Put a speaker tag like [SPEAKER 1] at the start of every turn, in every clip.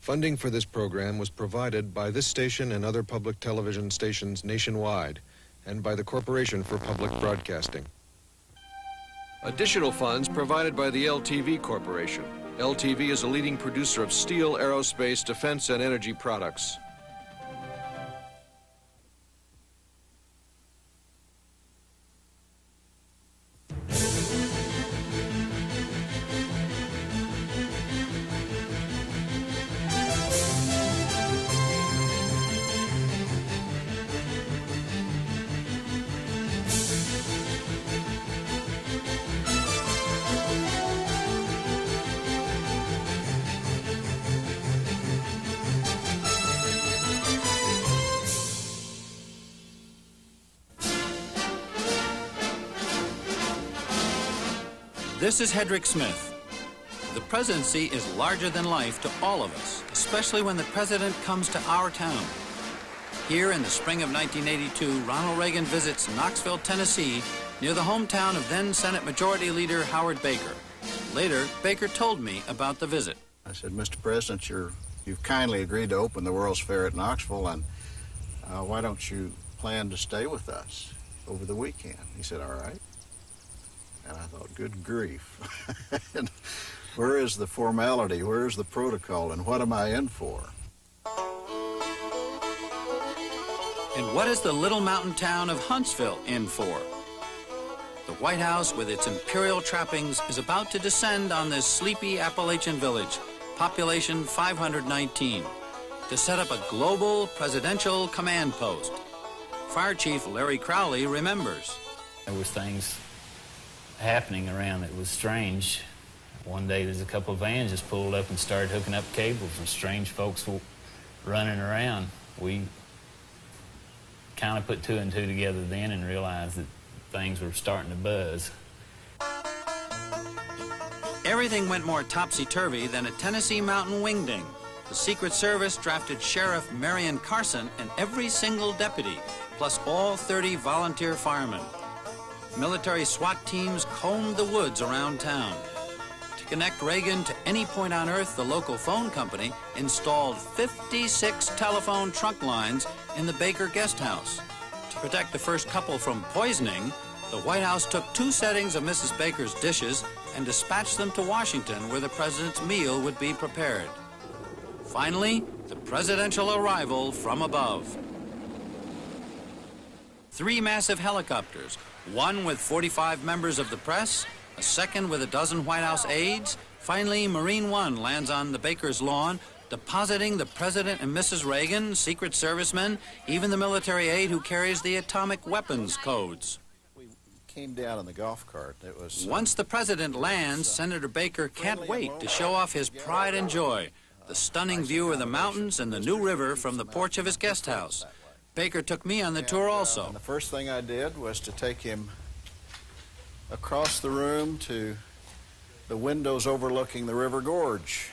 [SPEAKER 1] Funding for this program was provided by this station and other public television stations nationwide, and by the Corporation for Public Broadcasting. Additional funds provided by the LTV Corporation. LTV is a leading producer of steel, aerospace, defense, and energy products.
[SPEAKER 2] This is Hedrick Smith. The presidency is larger than life to all of us, especially when the president comes to our town. Here in the spring of 1982, Ronald Reagan visits Knoxville, Tennessee, near the hometown of then Senate Majority Leader Howard Baker. Later, Baker told me about the visit.
[SPEAKER 3] I said, Mr. President, you've kindly agreed to open the World's Fair at Knoxville, and why don't you plan to stay with us over the weekend? He said, all right. And I thought, good grief. And where is the formality? Where is the protocol? And what am I in for?
[SPEAKER 2] And what is the little mountain town of Huntsville in for? The White House, with its imperial trappings, is about to descend on this sleepy Appalachian village, population 519, to set up a global presidential command post. Fire Chief Larry Crowley remembers.
[SPEAKER 4] There was things happening around that was strange. One day there's a couple of vans just pulled up and started hooking up cables, and strange folks were running around. We kind of put two and two together then and realized that things were starting to buzz.
[SPEAKER 2] Everything went more topsy-turvy than a Tennessee mountain wingding. The Secret Service drafted Sheriff Marion Carson and every single deputy, plus all 30 volunteer firemen. Military SWAT teams combed the woods around town. To connect Reagan to any point on Earth, the local phone company installed 56 telephone trunk lines in the Baker guest house. To protect the first couple from poisoning, the White House took 2 settings of Mrs. Baker's dishes and dispatched them to Washington, where the president's meal would be prepared. Finally, the presidential arrival from above. 3 massive helicopters, one with 45 members of the press, a second with a dozen White House aides. Finally, Marine One lands on the Baker's lawn, depositing the President and Mrs. Reagan, Secret Servicemen, even the military aide who carries the atomic weapons codes.
[SPEAKER 3] We came down in the golf cart. It was
[SPEAKER 2] Once the President lands, Senator Baker can't wait to show off his pride and joy, the stunning view of the mountains and the New River from the porch of his guest house. Baker took me on the tour also.
[SPEAKER 3] The first thing I did was to take him across the room to the windows overlooking the river gorge.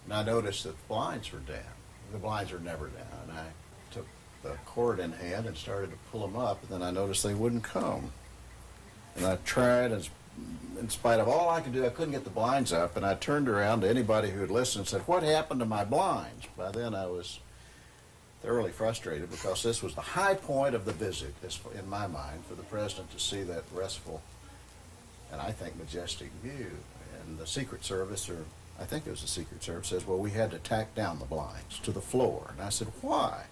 [SPEAKER 3] And I noticed that the blinds were down. The blinds are never down. And I took the cord in hand and started to pull them up, and then I noticed they wouldn't come. And I tried, and in spite of all I could do, I couldn't get the blinds up, and I turned around to anybody who had listened and said, what happened to my blinds? By then I was thoroughly frustrated, because this was the high point of the visit, in my mind, for the president to see that restful and I think majestic view. And the Secret Service, or I think it was the Secret Service, says, well, we had to tack down the blinds to the floor. And I said, why?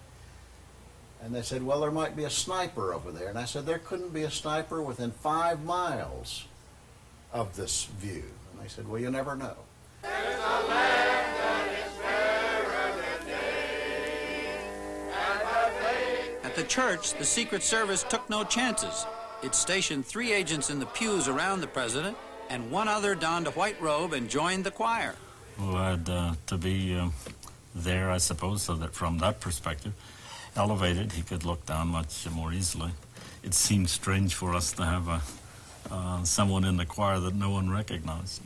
[SPEAKER 3] And they said, well, there might be a sniper over there. And I said, there couldn't be a sniper within 5 miles of this view. And they said, well, you never know.
[SPEAKER 5] There's a land that is fairer than day, and the
[SPEAKER 2] At the church, the Secret Service took no chances. It stationed 3 agents in the pews around the president, and 1 other donned a white robe and joined the choir.
[SPEAKER 6] Glad to be there, I suppose, so that from that perspective, elevated, he could look down much more easily. It seemed strange for us to have someone in the choir that no one recognized.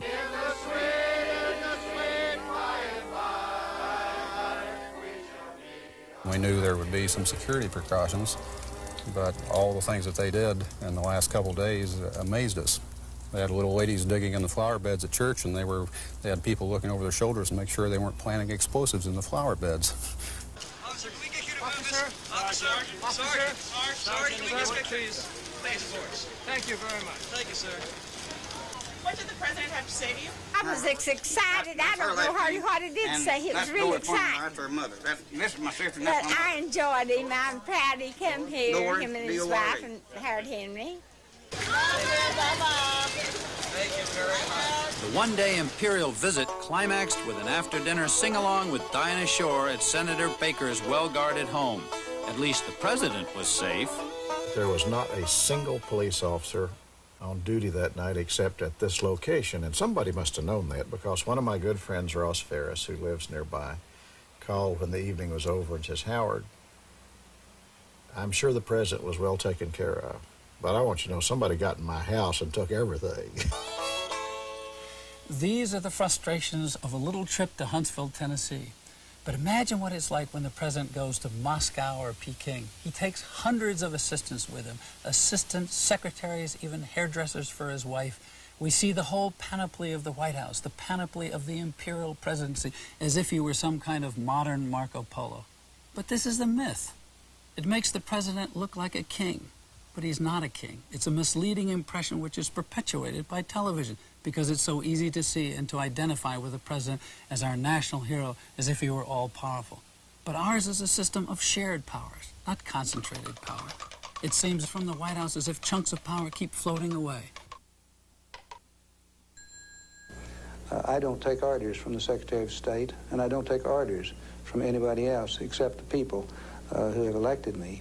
[SPEAKER 7] We knew there would be some security precautions, but all the things that they did in the last couple of days amazed us. They had little ladies digging in the flower beds at church, and they had people looking over their shoulders to make sure they weren't planting explosives in the flower beds.
[SPEAKER 8] Officer, can we get you to move this? Sergeant, can we just get these? Please, of course. Thank you very much. Thank you, sir.
[SPEAKER 9] What did the president have to say to you?
[SPEAKER 10] I was excited. I don't know hardly what he did say. He was really excited.
[SPEAKER 8] That's her mother. This is my sister.
[SPEAKER 10] But I enjoyed him. I'm proud he came here, him and his wife, and Howard Henry.
[SPEAKER 8] Thank you very much.
[SPEAKER 2] The one-day imperial visit climaxed with an after-dinner sing-along with Dinah Shore at Senator Baker's well-guarded home. At least the president was safe.
[SPEAKER 3] There was not a single police officer on duty that night except at this location, and somebody must have known that, because one of my good friends, Ross Ferris, who lives nearby, called when the evening was over and says, "Howard, I'm sure the president was well taken care of, but I want you to know somebody got in my house and took everything."
[SPEAKER 11] These are the frustrations of a little trip to Huntsville, Tennessee. But imagine what it's like when the president goes to Moscow or Peking. He takes hundreds of assistants with him, assistants, secretaries, even hairdressers for his wife. We see the whole panoply of the White House, the panoply of the imperial presidency, as if he were some kind of modern Marco Polo. But this is the myth. It makes the president look like a king, but he's not a king. It's a misleading impression which is perpetuated by television, because it's so easy to see and to identify with the president as our national hero, as if he were all-powerful. But ours is a system of shared powers, not concentrated power. It seems from the White House as if chunks of power keep floating away.
[SPEAKER 12] I don't take orders from the Secretary of State, and I don't take orders from anybody else except the people who have elected me.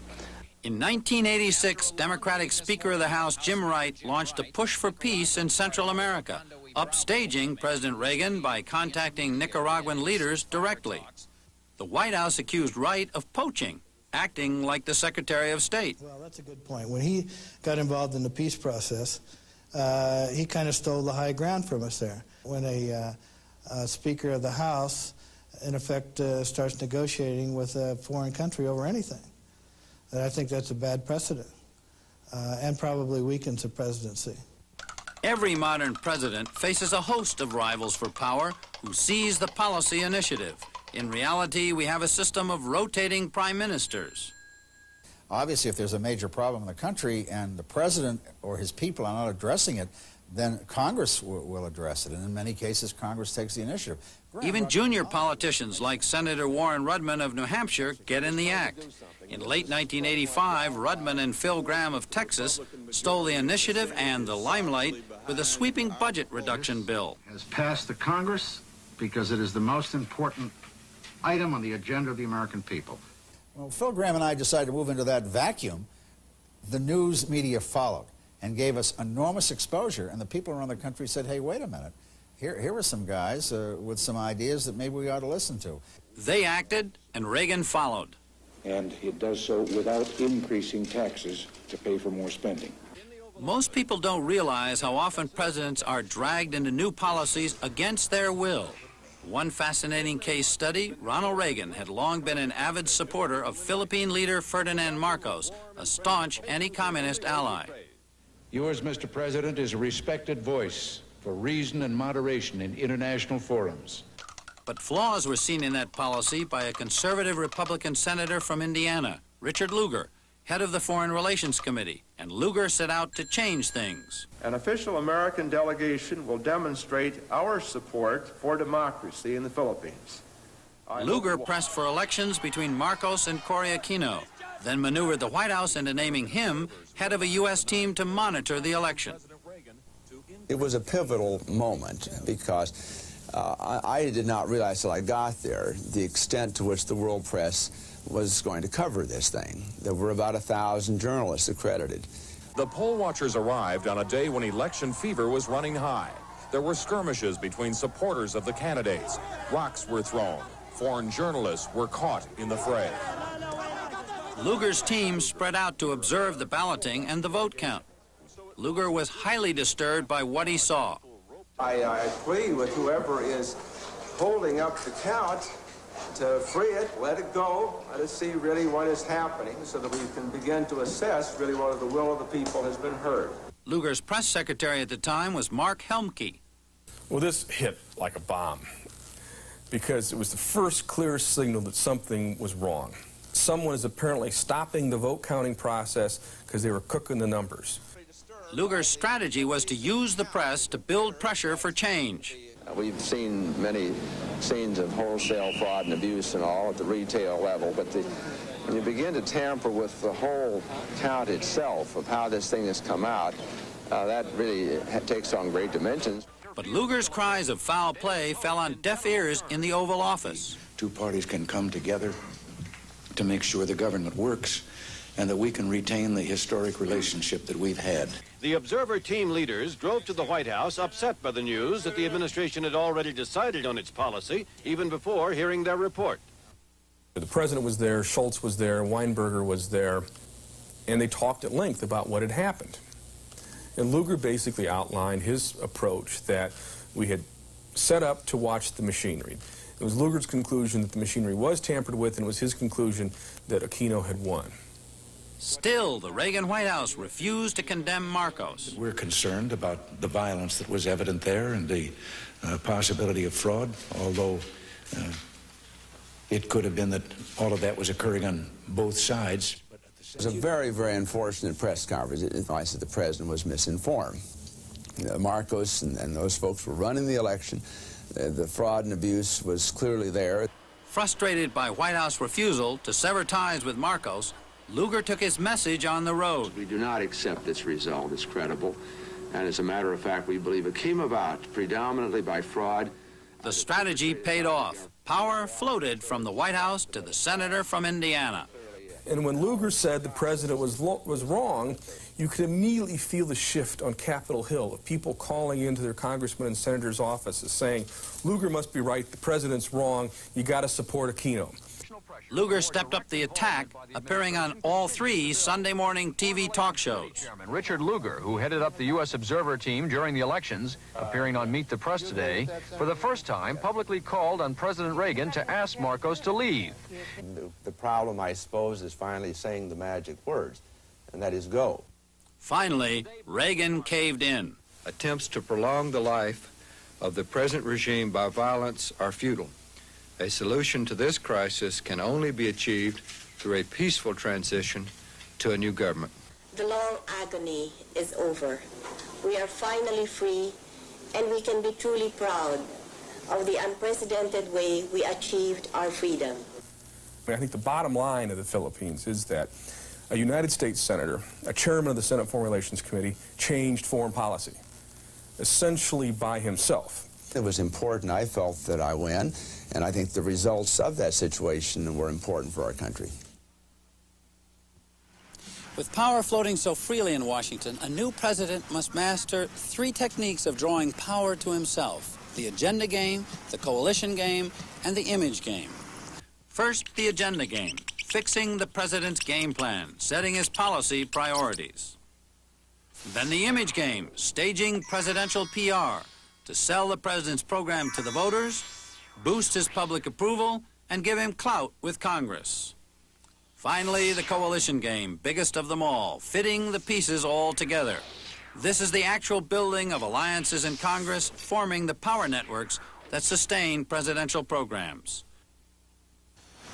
[SPEAKER 2] In 1986, Democratic Speaker of the House Jim Wright launched a push for peace in Central America, upstaging President Reagan by contacting Nicaraguan leaders directly. The White House accused Wright of poaching, acting like the Secretary of State.
[SPEAKER 13] Well, that's a good point. When he got involved in the peace process, he kind of stole the high ground from us there. When a Speaker of the House, in effect, starts negotiating with a foreign country over anything, and I think that's a bad precedent, and probably weakens the presidency.
[SPEAKER 2] Every modern president faces a host of rivals for power who seize the policy initiative. In reality, we have a system of rotating prime ministers.
[SPEAKER 3] Obviously, if there's a major problem in the country and the president or his people are not addressing it, then Congress will address it, and in many cases, Congress takes the initiative.
[SPEAKER 2] Even junior politicians like Senator Warren Rudman of New Hampshire get in the act. In late 1985, Rudman and Phil Gramm of Texas stole the initiative and the limelight with a sweeping budget reduction bill.
[SPEAKER 14] Has passed the Congress because it is the most important item on the agenda of the American people.
[SPEAKER 3] Well, Phil Gramm and I decided to move into that vacuum. The news media followed and gave us enormous exposure, and the people around the country said, "Hey, wait a minute. Here were some guys with some ideas that maybe we ought to listen to."
[SPEAKER 2] They acted, and Reagan followed.
[SPEAKER 15] And it does so without increasing taxes to pay for more spending.
[SPEAKER 2] Most people don't realize how often presidents are dragged into new policies against their will. One fascinating case study, Ronald Reagan had long been an avid supporter of Philippine leader Ferdinand Marcos, a staunch anti-communist ally.
[SPEAKER 15] Yours, Mr. President, is a respected voice for reason and moderation in international forums.
[SPEAKER 2] But flaws were seen in that policy by a conservative Republican senator from Indiana, Richard Lugar, head of the Foreign Relations Committee, and Lugar set out to change things.
[SPEAKER 16] An official American delegation will demonstrate our support for democracy in the Philippines.
[SPEAKER 2] Lugar pressed for elections between Marcos and Cory Aquino, then maneuvered the White House into naming him head of a U.S. team to monitor the election.
[SPEAKER 17] It was a pivotal moment because I did not realize till I got there the extent to which the world press was going to cover this thing. There were about 1,000 journalists accredited.
[SPEAKER 18] The poll watchers arrived on a day when election fever was running high. There were skirmishes between supporters of the candidates. Rocks were thrown. Foreign journalists were caught in the fray.
[SPEAKER 2] Lugar's team spread out to observe the balloting and the vote count. Lugar was highly disturbed by what he saw.
[SPEAKER 16] I plead with whoever is holding up the count to free it, let it go, let us see really what is happening so that we can begin to assess really whether the will of the people has been heard.
[SPEAKER 2] Lugar's press secretary at the time was Mark Helmke.
[SPEAKER 19] Well, this hit like a bomb because it was the first clear signal that something was wrong. Someone is apparently stopping the vote counting process because they were cooking the numbers.
[SPEAKER 2] Lugar's strategy was to use the press to build pressure for change.
[SPEAKER 17] We've seen many scenes of wholesale fraud and abuse and all at the retail level, but when you begin to tamper with the whole count itself of how this thing has come out, that really takes on great dimensions.
[SPEAKER 2] But Lugar's cries of foul play fell on deaf ears in the Oval Office.
[SPEAKER 20] Two parties can come together to make sure the government works and that we can retain the historic relationship that we've had.
[SPEAKER 21] The Observer team leaders drove to the White House upset by the news that the administration had already decided on its policy even before hearing their report.
[SPEAKER 19] The president was there, Schultz was there, Weinberger was there, and they talked at length about what had happened. And Lugar basically outlined his approach that we had set up to watch the machinery. It was Lugar's conclusion that the machinery was tampered with, and it was his conclusion that Aquino had won.
[SPEAKER 2] Still, the Reagan White House refused to condemn Marcos.
[SPEAKER 20] We're concerned about the violence that was evident there and the possibility of fraud, although it could have been that all of that was occurring on both sides.
[SPEAKER 17] It was a very, very unfortunate press conference. It implies that the president was misinformed. Marcos and those folks were running the election. The fraud and abuse was clearly there.
[SPEAKER 2] Frustrated by White House refusal to sever ties with Marcos, Lugar took his message on the road.
[SPEAKER 17] We do not accept this result as credible, and as a matter of fact, we believe it came about predominantly by fraud.
[SPEAKER 2] The strategy paid off. Power floated from the White House to the senator from Indiana.
[SPEAKER 19] And when Lugar said the president was wrong, you could immediately feel the shift on Capitol Hill of people calling into their congressmen and senators' offices saying, Lugar must be right, the president's wrong, you got to support Aquino.
[SPEAKER 2] Lugar stepped up the attack, appearing on all three Sunday morning TV talk shows.
[SPEAKER 22] Chairman Richard Lugar, who headed up the U.S. Observer team during the elections, appearing on Meet the Press today, for the first time publicly called on President Reagan to ask Marcos to leave.
[SPEAKER 17] The problem, I suppose, is finally saying the magic words, and that is go.
[SPEAKER 2] Finally, Reagan caved in.
[SPEAKER 1] Attempts to prolong the life of the present regime by violence are futile. A solution to this crisis can only be achieved through a peaceful transition to a new government.
[SPEAKER 23] The long agony is over. We are finally free, and we can be truly proud of the unprecedented way we achieved our freedom.
[SPEAKER 19] I think the bottom line of the Philippines is that a United States senator, a chairman of the Senate Foreign Relations Committee, changed foreign policy, essentially by himself.
[SPEAKER 17] It was important, I felt, that I win, and I think the results of that situation were important for our country.
[SPEAKER 2] With power floating so freely in Washington, a new president must master three techniques of drawing power to himself: the agenda game, the coalition game, and the image game. First, the agenda game, fixing the president's game plan, setting his policy priorities. Then the image game, staging presidential PR to sell the president's program to the voters, boost his public approval, and give him clout with Congress. Finally, the coalition game, biggest of them all, fitting the pieces all together. This is the actual building of alliances in Congress, forming the power networks that sustain presidential programs.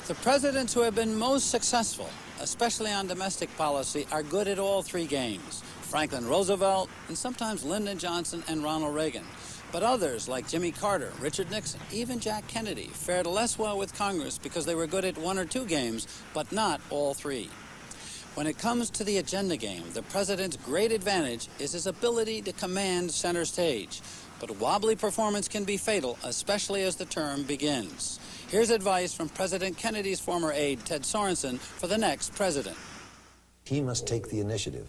[SPEAKER 2] The presidents who have been most successful, especially on domestic policy, are good at all three games. Franklin Roosevelt, and sometimes Lyndon Johnson and Ronald Reagan. But others, like Jimmy Carter, Richard Nixon, even Jack Kennedy, fared less well with Congress because they were good at one or two games, but not all three. When it comes to the agenda game, the president's great advantage is his ability to command center stage. But wobbly performance can be fatal, especially as the term begins. Here's advice from President Kennedy's former aide, Ted Sorensen, for the next president.
[SPEAKER 24] He must take the initiative.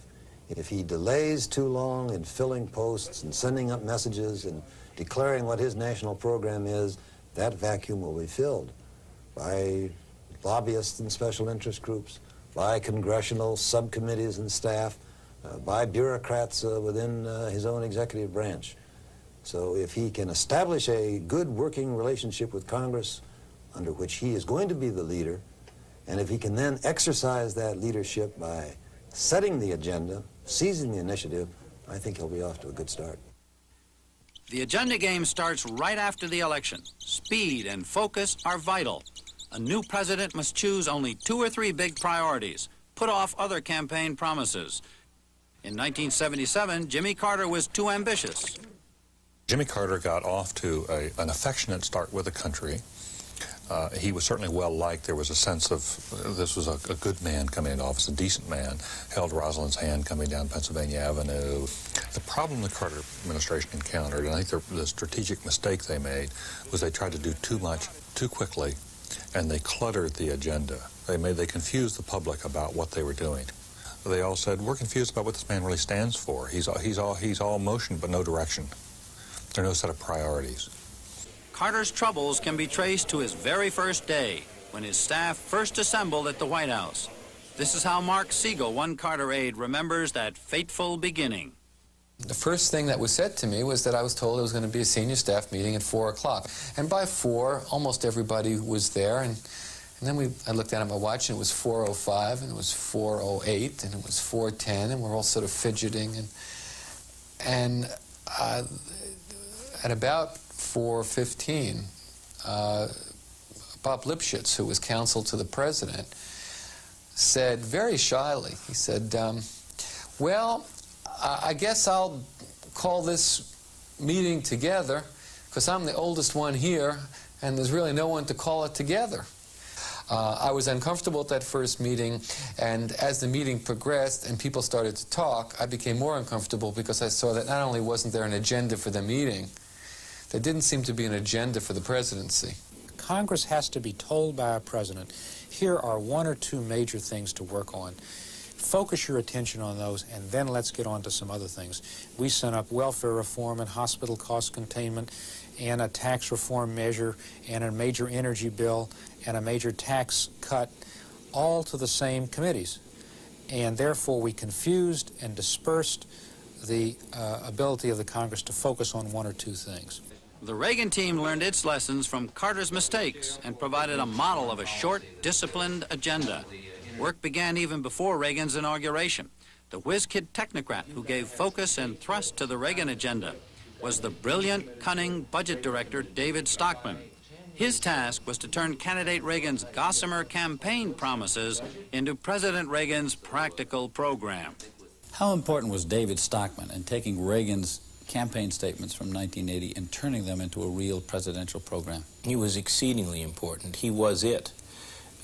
[SPEAKER 24] If he delays too long in filling posts and sending up messages and declaring what his national program is, that vacuum will be filled by lobbyists and special interest groups, by congressional subcommittees and staff, by bureaucrats within his own executive branch. So if he can establish a good working relationship with Congress, under which he is going to be the leader, and if he can then exercise that leadership by setting the agenda, seizing the initiative, I think he'll be off to a good start.
[SPEAKER 2] The agenda game starts right after the election. Speed and focus are vital. A new president must choose only 2 or 3 big priorities, put off other campaign promises. In 1977, Jimmy Carter was too ambitious.
[SPEAKER 4] Jimmy Carter got off to an affectionate start with the country. He was certainly well liked. There was a sense of this was a good man coming into office, a decent man. Held Rosalind's hand coming down Pennsylvania Avenue. The problem the Carter administration encountered, and I think the strategic mistake they made, was they tried to do too much too quickly, and they cluttered the agenda. They confused the public about what they were doing. They all said, "We're confused about what this man really stands for. He's all motion but no direction. There are no set of priorities."
[SPEAKER 2] Carter's troubles can be traced to his very first day, when his staff first assembled at the White House. This is how Mark Siegel, one Carter aide, remembers that fateful beginning.
[SPEAKER 5] The first thing that was said to me was that I was told there was going to be a senior staff meeting at 4 o'clock. And by 4, almost everybody was there. And then I looked at my watch, and it was 4:05, and it was 4:08, and it was 4:10, and we're all sort of fidgeting. And at about 4:15, Bob Lipschitz, who was counsel to the president, said very shyly, he said, well, I guess I'll call this meeting together because I'm the oldest one here and there's really no one to call it together. I was uncomfortable at that first meeting, and as the meeting progressed and people started to talk, I became more uncomfortable because I saw that not only wasn't there an agenda for the meeting, there didn't seem to be an agenda for the presidency.
[SPEAKER 6] Congress has to be told by a president, here are 1 or 2 major things to work on. Focus your attention on those, and then let's get on to some other things. We sent up welfare reform and hospital cost containment and a tax reform measure and a major energy bill and a major tax cut, all to the same committees. And therefore we confused and dispersed the ability of the Congress to focus on 1 or 2 things.
[SPEAKER 2] The Reagan team learned its lessons from Carter's mistakes and provided a model of a short, disciplined agenda. Work began even before Reagan's inauguration. The whiz-kid technocrat who gave focus and thrust to the Reagan agenda was the brilliant, cunning budget director David Stockman. His task was to turn candidate Reagan's gossamer campaign promises into President Reagan's practical program.
[SPEAKER 11] How important was David Stockman in taking Reagan's campaign statements from 1980 and turning them into a real presidential program?
[SPEAKER 7] He was exceedingly important. He was it.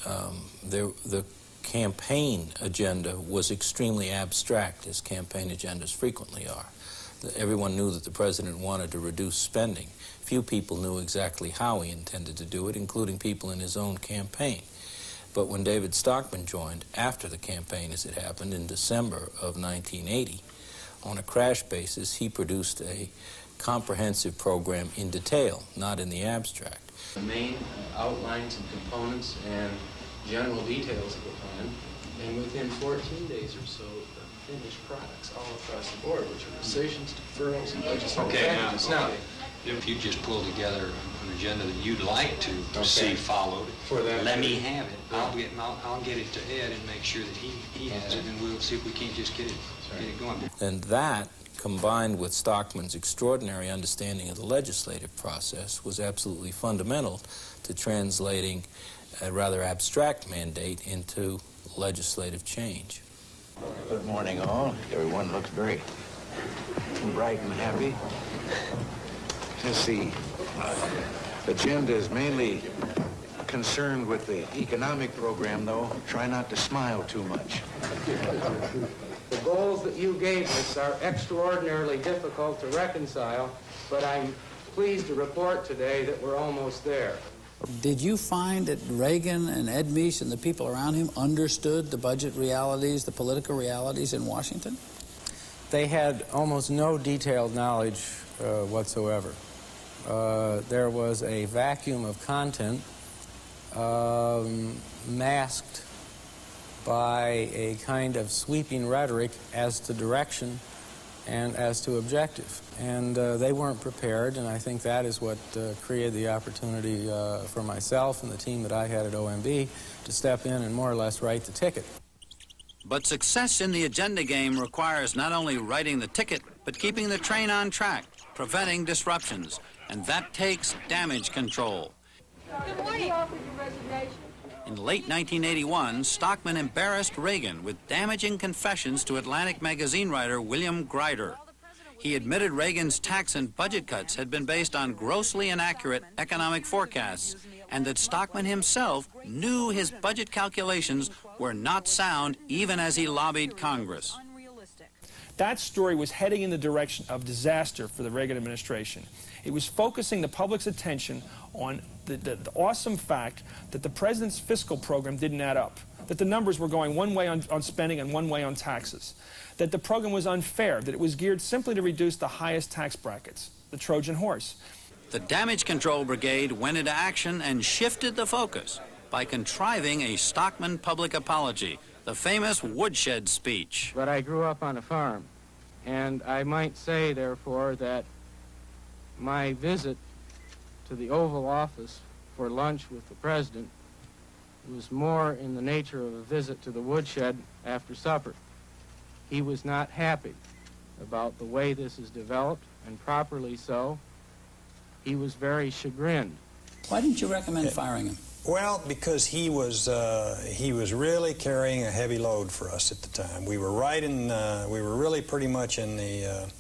[SPEAKER 7] The campaign agenda was extremely abstract, as campaign agendas frequently are. Everyone knew that the president wanted to reduce spending. Few people knew exactly how he intended to do it, including people in his own campaign. But when David Stockman joined, after the campaign as it happened in December of 1980, on a crash basis, he produced a comprehensive program in detail, not in the abstract.
[SPEAKER 25] The main outlines and components and general details of the plan, and within 14 days or so, the finished products all across the board, which are decisions, deferrals, and legislative packages. Now,
[SPEAKER 26] if you just pull together an agenda that you'd like to see followed, let me have it. I'll get it to Ed and make sure that he has it, and we'll see if we can't just get it going.
[SPEAKER 7] And that, combined with Stockman's extraordinary understanding of the legislative process, was absolutely fundamental to translating a rather abstract mandate into legislative change.
[SPEAKER 20] Good morning, all. Everyone looks very bright and happy. Let's see. Agenda is mainly concerned with the economic program, though. Try not to smile too much.
[SPEAKER 25] The goals that you gave us are extraordinarily difficult to reconcile, but I'm pleased to report today that we're almost there.
[SPEAKER 11] Did you find that Reagan and Ed Meese and the people around him understood the budget realities, the political realities in Washington?
[SPEAKER 6] They had almost no detailed knowledge whatsoever. There was a vacuum of content masked by a kind of sweeping rhetoric as to direction and as to objective. And they weren't prepared, and I think that is what created the opportunity for myself and the team that I had at OMB to step in and more or less write the ticket.
[SPEAKER 2] But success in the agenda game requires not only writing the ticket, but keeping the train on track, preventing disruptions, and that takes damage control.
[SPEAKER 8] Good morning.
[SPEAKER 2] In late 1981, Stockman embarrassed Reagan with damaging confessions to Atlantic magazine writer William Grider. He admitted Reagan's tax and budget cuts had been based on grossly inaccurate economic forecasts, and that Stockman himself knew his budget calculations were not sound even as he lobbied Congress.
[SPEAKER 9] That story was heading in the direction of disaster for the Reagan administration. It was focusing the public's attention on the awesome fact that the president's fiscal program didn't add up, that the numbers were going one way on spending and one way on taxes, that the program was unfair, that it was geared simply to reduce the highest tax brackets, the Trojan horse.
[SPEAKER 2] The Damage Control Brigade went into action and shifted the focus by contriving a Stockman public apology, the famous woodshed speech.
[SPEAKER 10] But I grew up on a farm, and I might say, therefore, that my visit to the Oval Office for lunch with the President was more in the nature of a visit to the woodshed after supper. He was not happy about the way this is developed, and properly so. He was very chagrined.
[SPEAKER 11] Why didn't you recommend firing him?
[SPEAKER 12] Well, because he was really carrying a heavy load for us at the time. We were we were really pretty much in the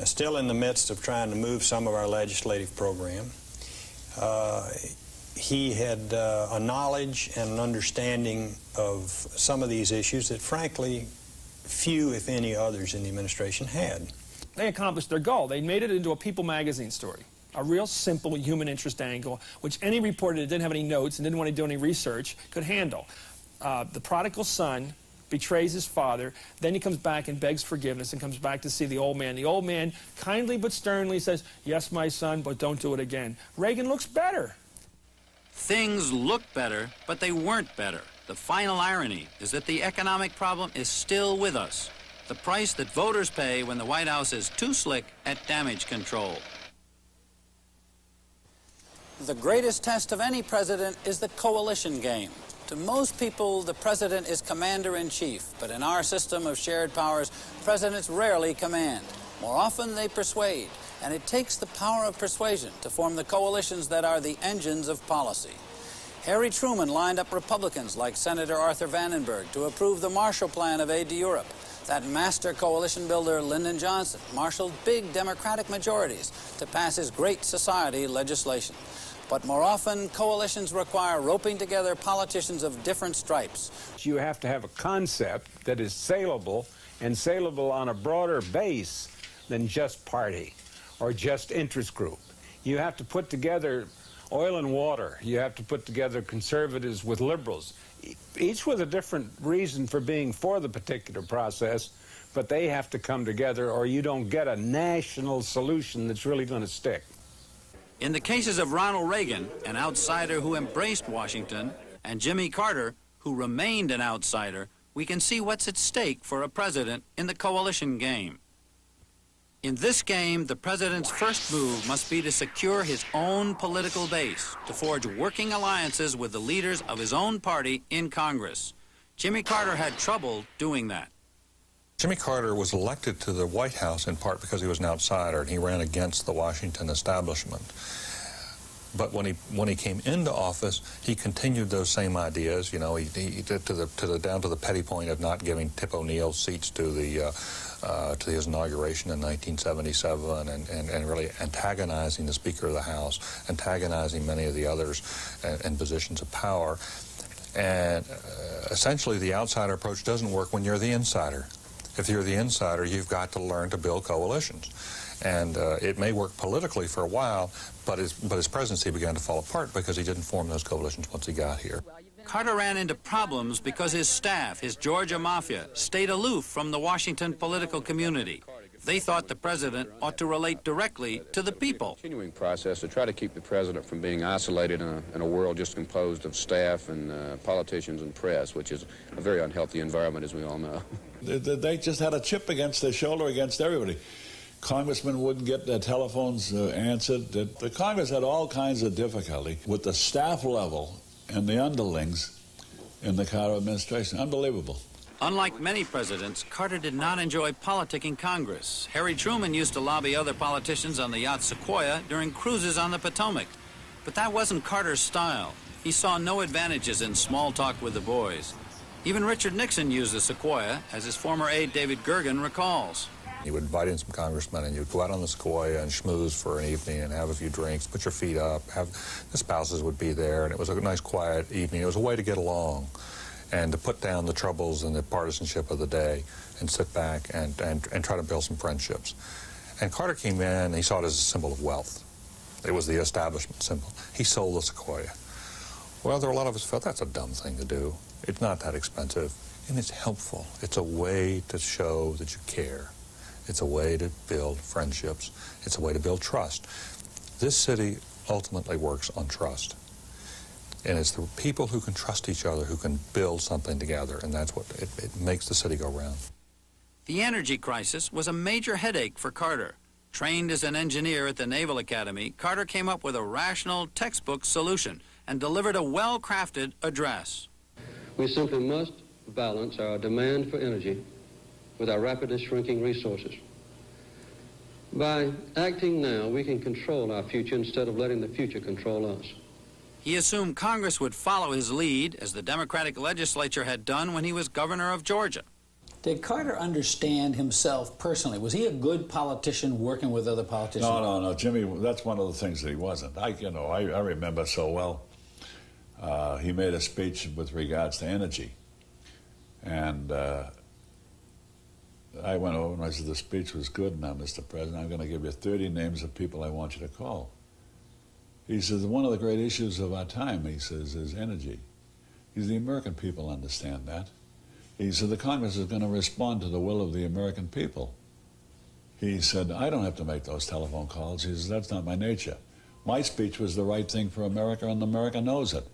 [SPEAKER 12] still in the midst of trying to move some of our legislative program. He had a knowledge and an understanding of some of these issues that, frankly, few, if any, others in the administration had.
[SPEAKER 9] They accomplished their goal. They made it into a People magazine story, a real simple human interest angle, which any reporter that didn't have any notes and didn't want to do any research could handle. The prodigal son betrays his father, then he comes back and begs forgiveness and comes back to see the old man. The old man kindly but sternly says, "Yes, my son, but don't do it again." Reagan looks better.
[SPEAKER 2] Things looked better, but they weren't better. The final irony is that the economic problem is still with us, the price that voters pay when the White House is too slick at damage control. The greatest test of any president is the coalition game. To most people, the president is commander-in-chief, but in our system of shared powers, presidents rarely command. More often, they persuade, and it takes the power of persuasion to form the coalitions that are the engines of policy. Harry Truman lined up Republicans like Senator Arthur Vandenberg to approve the Marshall Plan of aid to Europe. That master coalition builder, Lyndon Johnson, marshaled big Democratic majorities to pass his Great Society legislation. But more often, coalitions require roping together politicians of different stripes.
[SPEAKER 13] You have to have a concept that is saleable, and saleable on a broader base than just party or just interest group. You have to put together oil and water. You have to put together conservatives with liberals, each with a different reason for being for the particular process, but they have to come together or you don't get a national solution that's really going to stick.
[SPEAKER 2] In the cases of Ronald Reagan, an outsider who embraced Washington, and Jimmy Carter, who remained an outsider, we can see what's at stake for a president in the coalition game. In this game, the president's first move must be to secure his own political base, to forge working alliances with the leaders of his own party in Congress. Jimmy Carter had trouble doing that.
[SPEAKER 4] Jimmy Carter was elected to the White House in part because he was an outsider and he ran against the Washington establishment. But when he came into office, he continued those same ideas. You know, he did down to the petty point of not giving Tip O'Neill seats to his inauguration in 1977, and really antagonizing the Speaker of the House, antagonizing many of the others in positions of power. And essentially, the outsider approach doesn't work when you're the insider. If you're the insider, you've got to learn to build coalitions. And it may work politically for a while, but his presidency began to fall apart because he didn't form those coalitions once he got here.
[SPEAKER 2] Carter ran into problems because his staff, his Georgia mafia, stayed aloof from the Washington political community. They thought the president ought to relate directly to the people.
[SPEAKER 14] Continuing process to try to keep the president from being isolated in a world just composed of staff and politicians and press, which is a very unhealthy environment, as we all know.
[SPEAKER 27] They just had a chip against their shoulder against everybody. Congressmen wouldn't get their telephones answered. The Congress had all kinds of difficulty with the staff level and the underlings in the Carter administration. Unbelievable.
[SPEAKER 2] Unlike many presidents, Carter did not enjoy politicking Congress. Harry Truman used to lobby other politicians on the yacht Sequoia during cruises on the Potomac. But that wasn't Carter's style. He saw no advantages in small talk with the boys. Even Richard Nixon used the Sequoia, as his former aide David Gergen recalls.
[SPEAKER 4] You would invite in some congressmen, and you'd go out on the Sequoia and schmooze for an evening and have a few drinks, put your feet up, the spouses would be there, and it was a nice, quiet evening. It was a way to get along and to put down the troubles and the partisanship of the day and sit back and try to build some friendships. And Carter came in, and he saw it as a symbol of wealth. It was the establishment symbol. He sold the Sequoia. Well, there were a lot of us who felt that's a dumb thing to do. It's not that expensive, and it's helpful. It's a way to show that you care. It's a way to build friendships. It's a way to build trust. This city ultimately works on trust. And it's the people who can trust each other who can build something together, and that's what it makes the city go round.
[SPEAKER 2] The energy crisis was a major headache for Carter. Trained as an engineer at the Naval Academy, Carter came up with a rational textbook solution and delivered a well-crafted address.
[SPEAKER 3] We simply must balance our demand for energy with our rapidly shrinking resources. By acting now, we can control our future instead of letting the future control us.
[SPEAKER 2] He assumed Congress would follow his lead, as the Democratic legislature had done when he was governor of Georgia.
[SPEAKER 11] Did Carter understand himself personally? Was he a good politician working with other politicians?
[SPEAKER 27] No, Jimmy, that's one of the things that he wasn't. I remember so well. He made a speech with regards to energy. And I went over and I said, the speech was good now, Mr. President. I'm going to give you 30 names of people I want you to call. He says, one of the great issues of our time, he says, is energy. He says, the American people understand that. He said, the Congress is going to respond to the will of the American people. He said, I don't have to make those telephone calls. He says, that's not my nature. My speech was the right thing for America, and America knows it.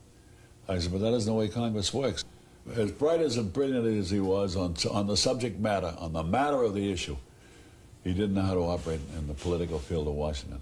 [SPEAKER 27] I said, but that isn't the way Congress works. As bright and brilliant as he was on the subject matter, on the matter of the issue, he didn't know how to operate in the political field of Washington.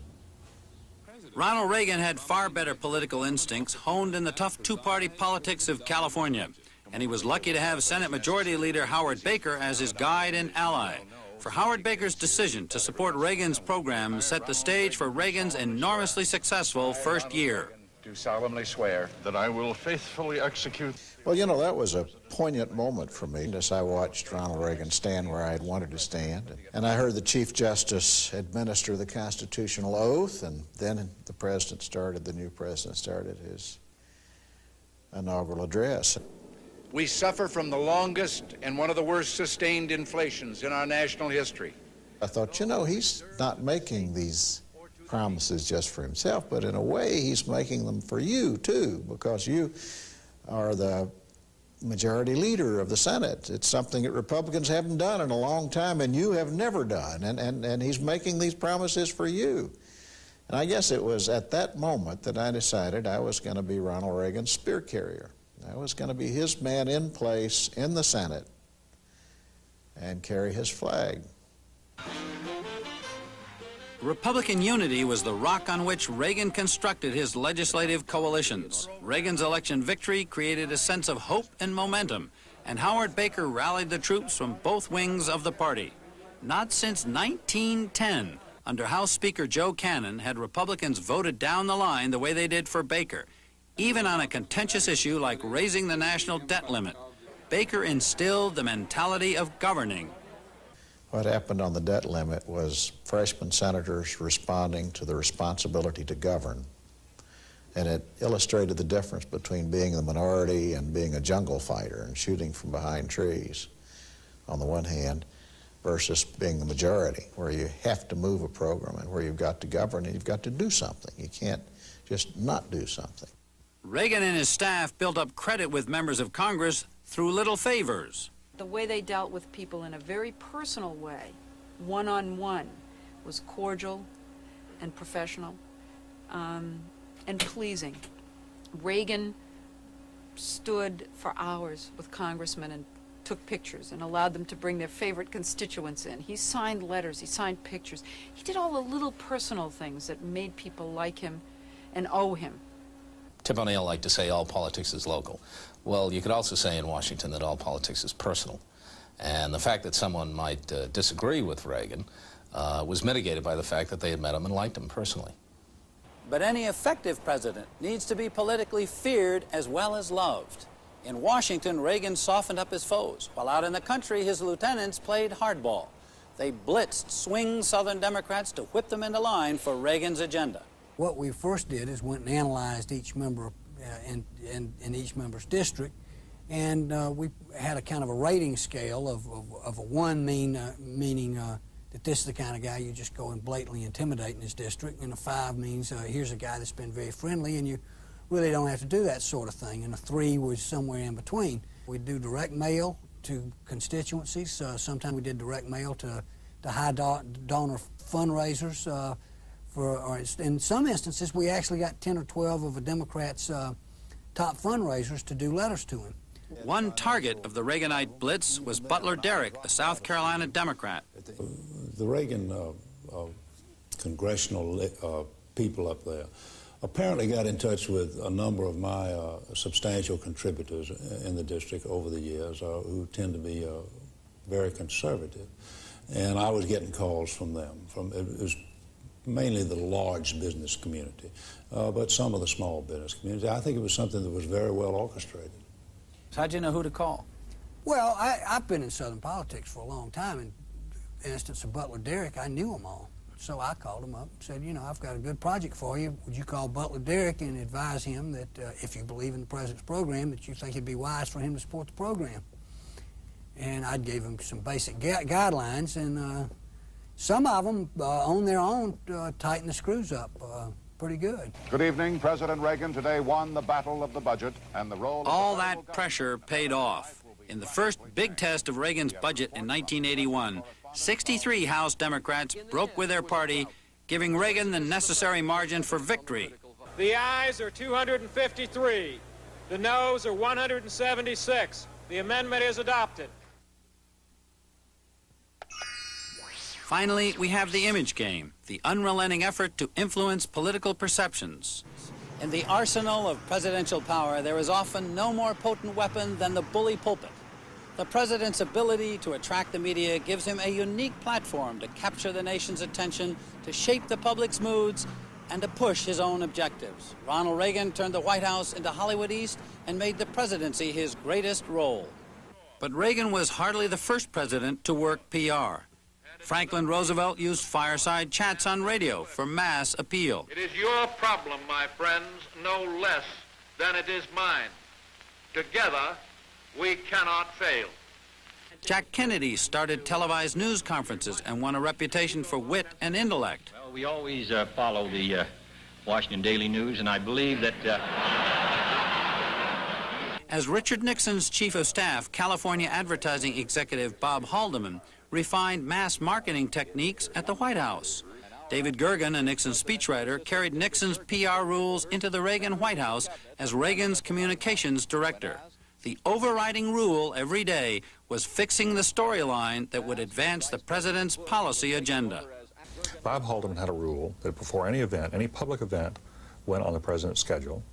[SPEAKER 2] Ronald Reagan had far better political instincts honed in the tough two-party politics of California, and he was lucky to have Senate Majority Leader Howard Baker as his guide and ally. For Howard Baker's decision to support Reagan's program set the stage for Reagan's enormously successful first year.
[SPEAKER 8] Do solemnly swear that I will faithfully execute.
[SPEAKER 15] Well, you know, that was a poignant moment for me as I watched Ronald Reagan stand where I had wanted to stand. And I heard the Chief Justice administer the constitutional oath, and then the new president started his inaugural address.
[SPEAKER 20] We suffer from the longest and one of the worst sustained inflations in our national history.
[SPEAKER 15] I thought, you know, he's not making these promises just for himself, but in a way he's making them for you too, because you are the majority leader of the Senate. It's something that Republicans haven't done in a long time, and you have never done, and he's making these promises for you. And I guess it was at that moment that I decided I was going to be Ronald Reagan's spear carrier. I was going to be his man in place in the Senate and carry his flag.
[SPEAKER 2] Republican unity was the rock on which Reagan constructed his legislative coalitions. Reagan's election victory created a sense of hope and momentum, and Howard Baker rallied the troops from both wings of the party. Not since 1910, under House Speaker Joe Cannon, had Republicans voted down the line the way they did for Baker, even on a contentious issue like raising the national debt limit. Baker instilled the mentality of governing.
[SPEAKER 15] What happened on the debt limit was freshman senators responding to the responsibility to govern. And it illustrated the difference between being the minority and being a jungle fighter and shooting from behind trees, on the one hand, versus being the majority, where you have to move a program and where you've got to govern and you've got to do something. You can't just not do something.
[SPEAKER 2] Reagan and his staff built up credit with members of Congress through little favors.
[SPEAKER 16] The way they dealt with people in a very personal way, one-on-one, was cordial and professional and pleasing. Reagan stood for hours with congressmen and took pictures and allowed them to bring their favorite constituents in. He signed letters, he signed pictures. He did all the little personal things that made people like him and owe him.
[SPEAKER 7] Tip O'Neill liked to say all politics is local. Well, you could also say in Washington that all politics is personal.
[SPEAKER 1] And the fact that someone might disagree with Reagan was mitigated by the fact that they had met him and liked him personally.
[SPEAKER 2] But any effective president needs to be politically feared as well as loved. In Washington, Reagan softened up his foes, while out in the country, his lieutenants played hardball. They blitzed swing Southern Democrats to whip them into line for Reagan's agenda.
[SPEAKER 17] What we first did is went and analyzed each member in each member's district, and we had a kind of a rating scale of a 1 meaning that this is the kind of guy you just go and blatantly intimidate in his district, and a 5 means here's a guy that's been very friendly and you really don't have to do that sort of thing, and a 3 was somewhere in between. We do direct mail to constituencies. Sometimes we did direct mail to high donor fundraisers. Or in some instances, we actually got 10 or 12 of a Democrat's top fundraisers to do letters to him.
[SPEAKER 2] One target of the Reaganite blitz was Butler Derrick, a South Carolina Democrat.
[SPEAKER 18] The Reagan congressional people up there apparently got in touch with a number of my substantial contributors in the district over the years who tend to be very conservative. And I was getting calls from them. It was mainly the large business community, but some of the small business community. I think it was something that was very well orchestrated.
[SPEAKER 2] How'd you know who to call?
[SPEAKER 17] Well, I've been in Southern politics for a long time. In the instance of Butler Derrick, I knew them all. So I called him up and said, you know, I've got a good project for you. Would you call Butler Derrick and advise him that if you believe in the president's program, that you think it'd be wise for him to support the program? And I gave him some basic guidelines, and some of them, on their own, tightened the screws up pretty good.
[SPEAKER 19] Good evening. President Reagan today won the battle of the budget, and the role of
[SPEAKER 2] all that pressure paid off. In the first big test of Reagan's budget in 1981, 63 House Democrats broke with their party, giving Reagan the necessary margin for victory.
[SPEAKER 21] The ayes are 253. The noes are 176. The amendment is adopted.
[SPEAKER 2] Finally, we have the image game, the unrelenting effort to influence political perceptions. In the arsenal of presidential power, there is often no more potent weapon than the bully pulpit. The president's ability to attract the media gives him a unique platform to capture the nation's attention, to shape the public's moods, and to push his own objectives. Ronald Reagan turned the White House into Hollywood East and made the presidency his greatest role. But Reagan was hardly the first president to work PR. Franklin Roosevelt used fireside chats on radio for mass appeal.
[SPEAKER 22] It is your problem, my friends, no less than it is mine. Together, we cannot fail.
[SPEAKER 2] Jack Kennedy started televised news conferences and won a reputation for wit and intellect.
[SPEAKER 23] Well, we always follow the Washington Daily News, and I believe that...
[SPEAKER 2] As Richard Nixon's chief of staff, California advertising executive Bob Haldeman refined mass marketing techniques at the White House. David Gergen, a Nixon speechwriter, carried Nixon's PR rules into the Reagan White House as Reagan's communications director. The overriding rule every day was fixing the storyline that would advance the president's policy agenda.
[SPEAKER 4] Bob Haldeman had a rule that before any event, any public event, went on the president's schedule,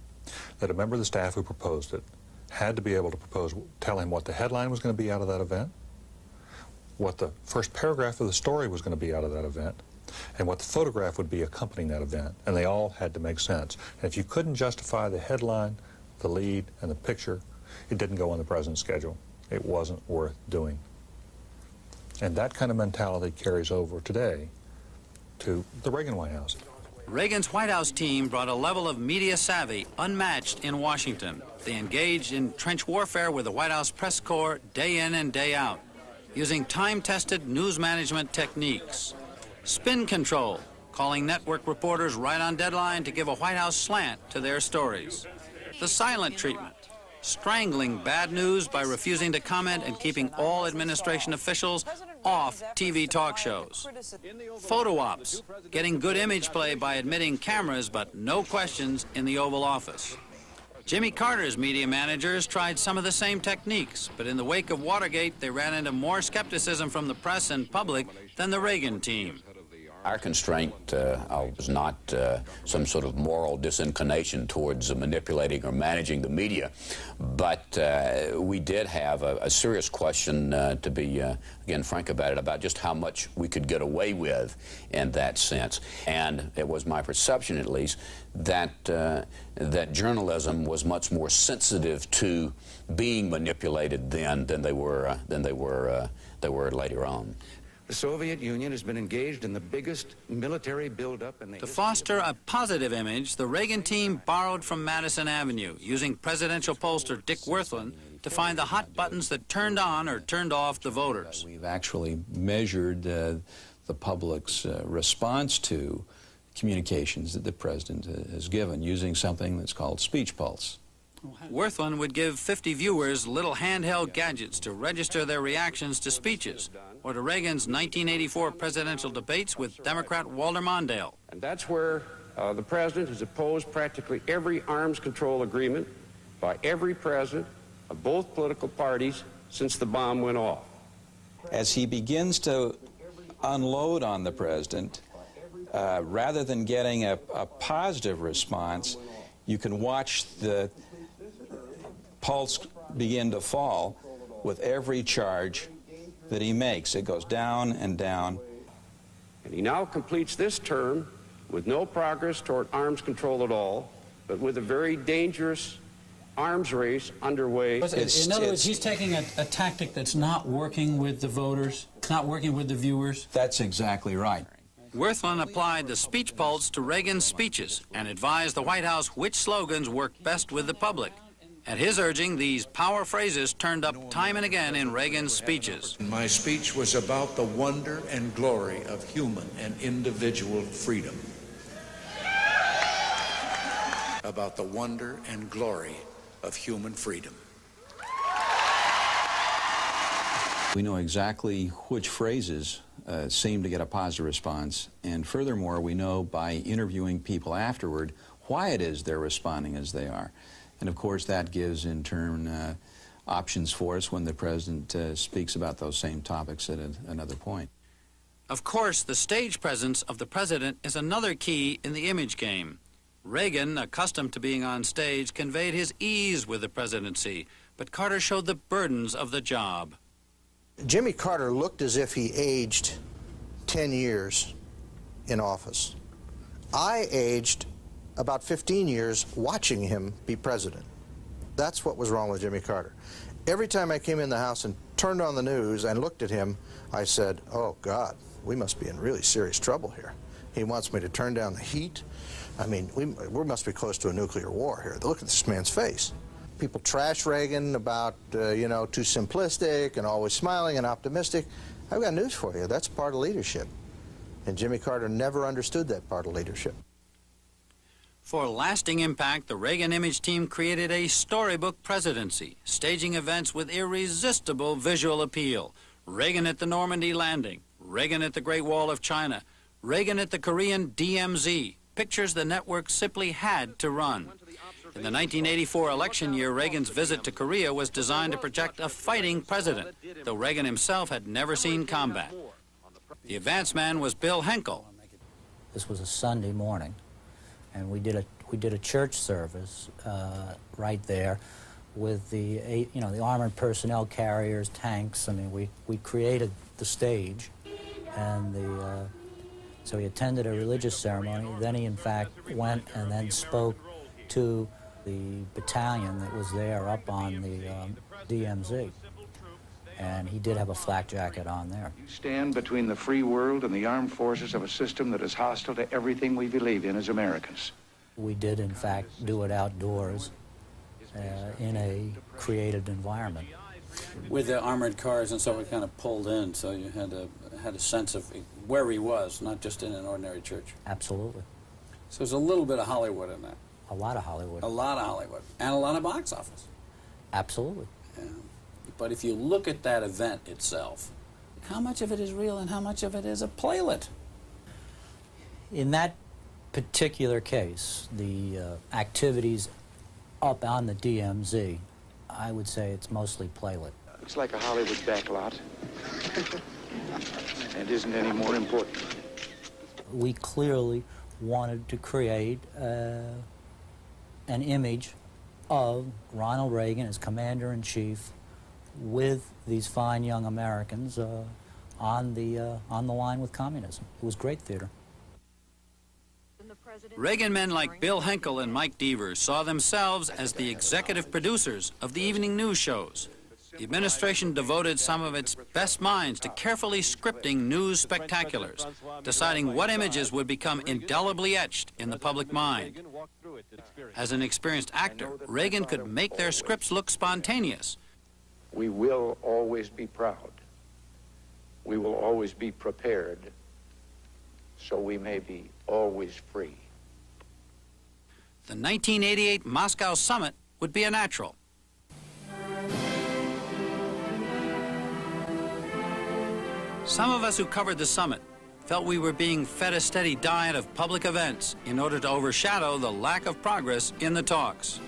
[SPEAKER 4] that a member of the staff who proposed it had to be able to tell him what the headline was going to be out of that event, what the first paragraph of the story was going to be out of that event, and what the photograph would be accompanying that event, and they all had to make sense. And if you couldn't justify the headline, the lead, and the picture, it didn't go on the president's schedule. It wasn't worth doing. And that kind of mentality carries over today to the Reagan White House.
[SPEAKER 2] Reagan's White House team brought a level of media savvy unmatched in Washington. They engaged in trench warfare with the White House press corps day in and day out, using time-tested news management techniques. Spin control, calling network reporters right on deadline to give a White House slant to their stories. The silent treatment, strangling bad news by refusing to comment and keeping all administration officials off TV talk shows. Photo ops, getting good image play by admitting cameras but no questions in the Oval Office. Jimmy Carter's media managers tried some of the same techniques, but in the wake of Watergate, they ran into more skepticism from the press and public than the Reagan team.
[SPEAKER 14] Our constraint was not some sort of moral disinclination towards manipulating or managing the media, but we did have a serious question, to be, again, frank about it, about just how much we could get away with in that sense. And it was my perception, at least, that that journalism was much more sensitive to being manipulated then than they were later on.
[SPEAKER 5] The Soviet Union has been engaged in the biggest military buildup in the...
[SPEAKER 2] To foster a positive image, the Reagan team borrowed from Madison Avenue, using presidential pollster Dick Werthland to find the hot buttons that turned on or turned off the voters.
[SPEAKER 6] We've actually measured the public's response to communications that the president has given using something that's called speech pulse.
[SPEAKER 2] Werthland would give 50 viewers little handheld gadgets to register their reactions to speeches, or to Reagan's 1984 presidential debates with Democrat Walter Mondale.
[SPEAKER 5] And that's where the president has opposed practically every arms control agreement by every president of both political parties since the bomb went off.
[SPEAKER 6] As he begins to unload on the president, rather than getting a positive response, you can watch the pulse begin to fall with every charge that he makes. It goes down and down.
[SPEAKER 5] And he now completes this term with no progress toward arms control at all, but with a very dangerous arms race underway.
[SPEAKER 11] In other words, he's taking a tactic that's not working with the voters, not working with the viewers.
[SPEAKER 6] That's exactly right.
[SPEAKER 2] Werthland applied the speech pulse to Reagan's speeches and advised the White House which slogans worked best with the public. At his urging, these power phrases turned up time and again in Reagan's speeches.
[SPEAKER 20] My speech was about the wonder and glory of human and individual freedom. About the wonder and glory of human freedom.
[SPEAKER 6] We know exactly which phrases seem to get a positive response, and furthermore, we know by interviewing people afterward why it is they're responding as they are. And of course, that gives, in turn, options for us when the president speaks about those same topics at another point.
[SPEAKER 2] Of course, the stage presence of the president is another key in the image game. Reagan, accustomed to being on stage, conveyed his ease with the presidency, but Carter showed the burdens of the job.
[SPEAKER 10] Jimmy Carter looked as if he aged 10 years in office. I aged about 15 years watching him be president. That's what was wrong with Jimmy Carter. Every time I came in the house and turned on the news and looked at him, I said, oh God, we must be in really serious trouble here. He wants me to turn down the heat. I mean, we must be close to a nuclear war here. Look at this man's face. People trash Reagan about, you know, too simplistic and always smiling and optimistic. I've got news for you. That's part of leadership. And Jimmy Carter never understood that part of leadership.
[SPEAKER 2] For lasting impact, the Reagan image team created a storybook presidency, staging events with irresistible visual appeal. Reagan at the Normandy landing, Reagan at the Great Wall of China, Reagan at the Korean DMZ, pictures the network simply had to run. In the 1984 election year, Reagan's visit to Korea was designed to project a fighting president, though Reagan himself had never seen combat. The advance man was Bill Henkel.
[SPEAKER 12] This was a Sunday morning, and we did a church service right there with the the armored personnel carriers, tanks. I mean, we created the stage, and so he attended a religious ceremony. Then he in fact went and then spoke to the battalion that was there up on the DMZ, and he did have a flak jacket on there.
[SPEAKER 5] You stand between the free world and the armed forces of a system that is hostile to everything we believe in as Americans.
[SPEAKER 12] We did, in fact, do it outdoors in a created environment.
[SPEAKER 11] With the armored cars and so we kind of pulled in, so you had a sense of where he was, not just in an ordinary church.
[SPEAKER 12] Absolutely.
[SPEAKER 11] So there's a little bit of Hollywood in that.
[SPEAKER 12] A lot of Hollywood.
[SPEAKER 11] A lot of Hollywood. And a lot of box office.
[SPEAKER 12] Absolutely.
[SPEAKER 11] Yeah. But if you look at that event itself, how much of it is real and how much of it is a playlet?
[SPEAKER 12] In that particular case, the activities up on the DMZ, I would say it's mostly playlet.
[SPEAKER 5] Looks like a Hollywood backlot. And isn't any more important.
[SPEAKER 12] we clearly wanted to create an image of Ronald Reagan as Commander-in-Chief with these fine young Americans on the line with communism. It was great theater.
[SPEAKER 2] Reagan men like Bill Henkel and Mike Devers saw themselves as the executive producers of the evening news shows. The administration devoted some of its best minds to carefully scripting news spectaculars, deciding what images would become indelibly etched in the public mind. As an experienced actor, Reagan could make their scripts look spontaneous.
[SPEAKER 5] We will always be proud. We will always be prepared, so we may be always free.
[SPEAKER 2] The 1988 Moscow summit would be a natural. Some of us who covered the summit felt we were being fed a steady diet of public events in order to overshadow the lack of progress in the talks.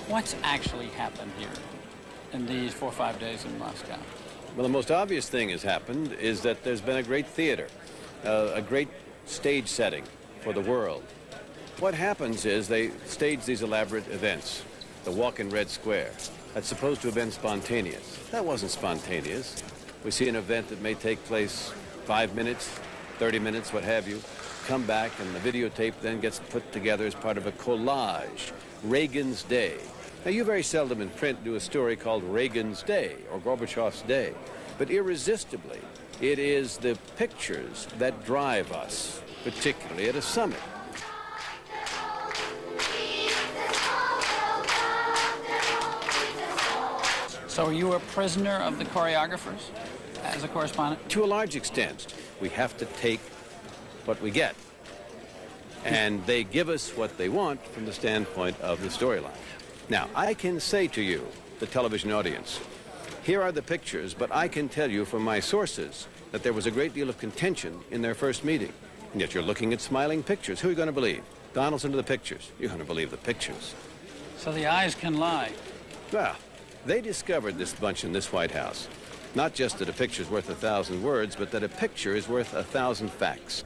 [SPEAKER 11] What's actually happened here in these 4 or 5 days in Moscow?
[SPEAKER 3] Well, the most obvious thing has happened is that there's been a great theater, a great stage setting for the world. What happens is they stage these elaborate events, the walk in Red Square. That's supposed to have been spontaneous. That wasn't spontaneous. We see an event that may take place 5 minutes, 30 minutes, what have you, come back, and the videotape then gets put together as part of a collage, Reagan's Day. Now, you very seldom in print do a story called Reagan's Day or Gorbachev's Day, but irresistibly, it is the pictures that drive us, particularly at a summit.
[SPEAKER 11] So you were a prisoner of the choreographers as a correspondent?
[SPEAKER 3] To a large extent. We have to take what we get. And they give us what they want from the standpoint of the storyline. Now, I can say to you, the television audience, here are the pictures, but I can tell you from my sources that there was a great deal of contention in their first meeting. And yet you're looking at smiling pictures. Who are you going to believe? Donaldson to the pictures. You're going to believe the pictures.
[SPEAKER 11] So the eyes can lie.
[SPEAKER 3] Well, they discovered this bunch in this White House. Not just that a picture's worth 1,000 words, but that a picture is worth 1,000 facts.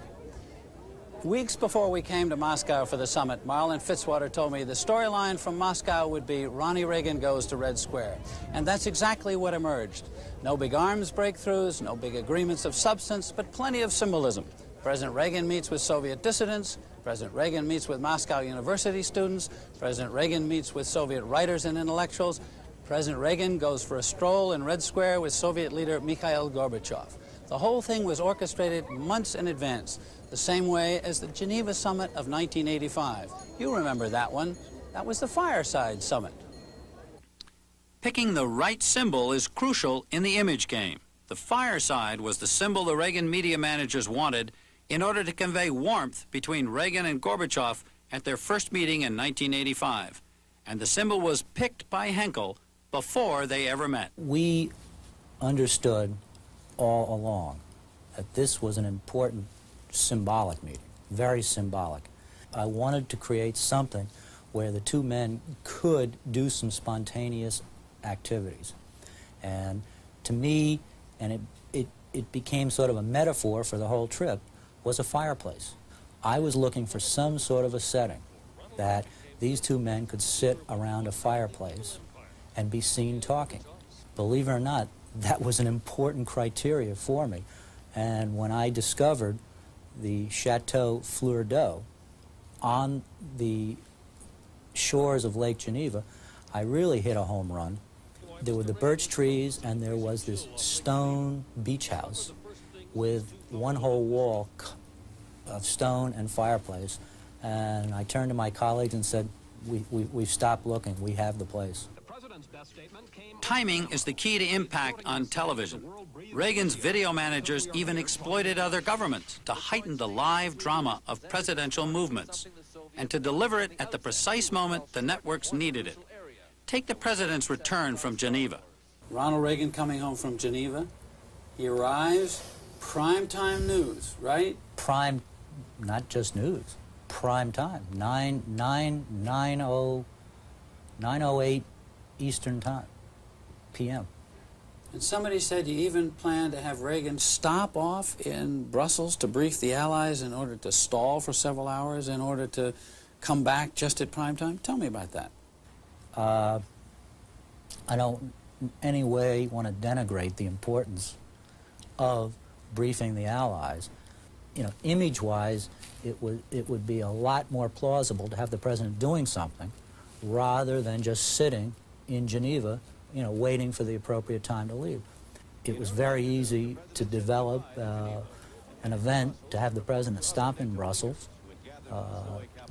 [SPEAKER 11] Weeks before we came to Moscow for the summit, Marlon Fitzwater told me the storyline from Moscow would be Ronnie Reagan goes to Red Square. And that's exactly what emerged. No big arms breakthroughs, no big agreements of substance, but plenty of symbolism. President Reagan meets with Soviet dissidents. President Reagan meets with Moscow University students. President Reagan meets with Soviet writers and intellectuals. President Reagan goes for a stroll in Red Square with Soviet leader Mikhail Gorbachev. The whole thing was orchestrated months in advance, the same way as the Geneva Summit of 1985. You remember that one. That was the Fireside Summit.
[SPEAKER 2] Picking the right symbol is crucial in the image game. The fireside was the symbol the Reagan media managers wanted in order to convey warmth between Reagan and Gorbachev at their first meeting in 1985. And the symbol was picked by Henkel before they ever met.
[SPEAKER 12] We understood all along that this was an important symbolic meeting, very symbolic. I wanted to create something where the two men could do some spontaneous activities. And to me, and it became sort of a metaphor for the whole trip, was a fireplace. I was looking for some sort of a setting that these two men could sit around a fireplace and be seen talking. Believe it or not, that was an important criteria for me. And when I discovered the Chateau Fleur d'Eau on the shores of Lake Geneva, I really hit a home run. There were the birch trees, and there was this stone beach house with one whole wall of stone and fireplace. And I turned to my colleagues and said, we've stopped looking. We have the place.
[SPEAKER 2] Timing is the key to impact on television. Reagan's video managers even exploited other governments to heighten the live drama of presidential movements and to deliver it at the precise moment the networks needed it. Take the president's return from Geneva.
[SPEAKER 11] Ronald Reagan coming home from Geneva. He arrives, primetime news, right?
[SPEAKER 12] Prime, not just news. prime time, 9:08 Eastern Time, p.m.
[SPEAKER 11] And somebody said you even planned to have Reagan stop off in Brussels to brief the Allies in order to stall for several hours in order to come back just at prime time. Tell me about that.
[SPEAKER 12] I don't in any way want to denigrate the importance of briefing the Allies. You know, image-wise, it would be a lot more plausible to have the president doing something rather than just sitting in Geneva, you know, waiting for the appropriate time to leave. It was very easy to develop an event to have the president stop in Brussels,